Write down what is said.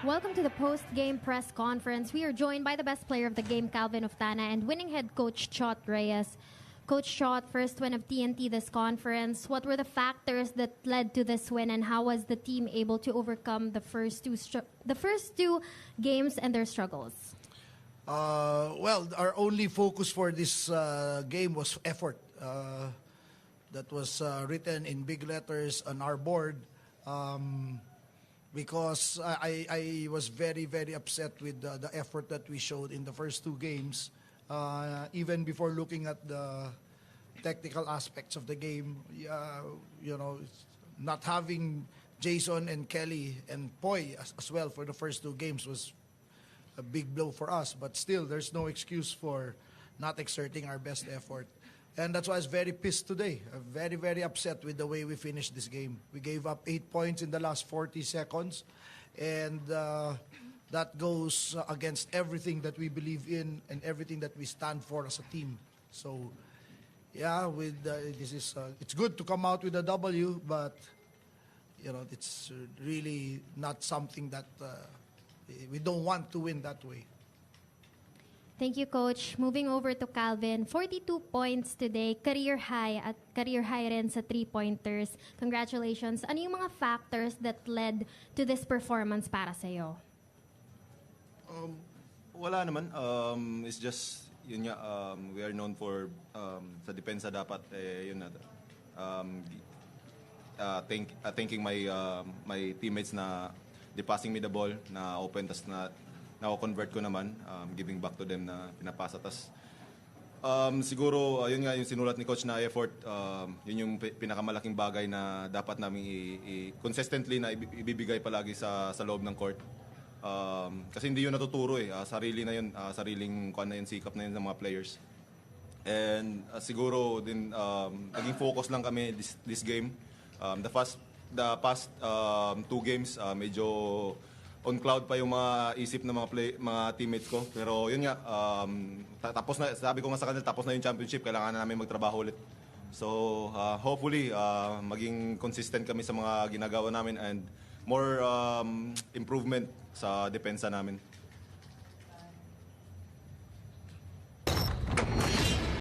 Welcome to the post-game press conference. We are joined by the best player of the game, Calvin Oftana, and winning head coach Chot Reyes. Coach Chot, first win of TNT this conference. What were the factors that led to this win, and how was the team able to overcome the first two games and their struggles? Well, our only focus for this game was effort. That was written in big letters on our board. Because I was very, very upset with the effort that we showed in the first two games. Even before looking at the technical aspects of the game, not having Jason and Kelly and Poy as well for the first two games was a big blow for us. But still, there's no excuse for not exerting our best effort. And that's why I was very pissed today. I'm very, very upset with the way we finished this game. We gave up 8 points in the last 40 seconds. And that goes against everything that we believe in and everything that we stand for as a team. So, yeah, it's good to come out with a W, but it's really not something that we don't want to win that way. Thank you, Coach. Moving over to Calvin, 42 points today, career high at career high rin sa three-pointers. Congratulations. Ano yung mga factors that led to this performance para sa'yo? Wala naman. It's just, yun nga, we are known for, sa depensa dapat, yun na. Thanking my teammates na they passing me the ball, na open, tas na convert ko naman, giving back to them na pinapasa. Tas, siguro, yun nga yung sinulat ni Coach na effort, yun yung pinakamalaking bagay na dapat namin consistently na ibibigay palagi sa loob ng court. Kasi hindi yun natuturo sarili na yun, sariling kuan na yun, sikap na yun ng mga players. And siguro din, naging focus lang kami this game. The past two games, medyo on cloud pa yung mga isip ng mga teammates ko. Pero yun nga, tapos na, sabi ko nga sa kanila, tapos na yung championship, kailangan na namin magtrabaho ulit. So hopefully, maging consistent kami sa mga ginagawa namin and more improvement sa depensa namin.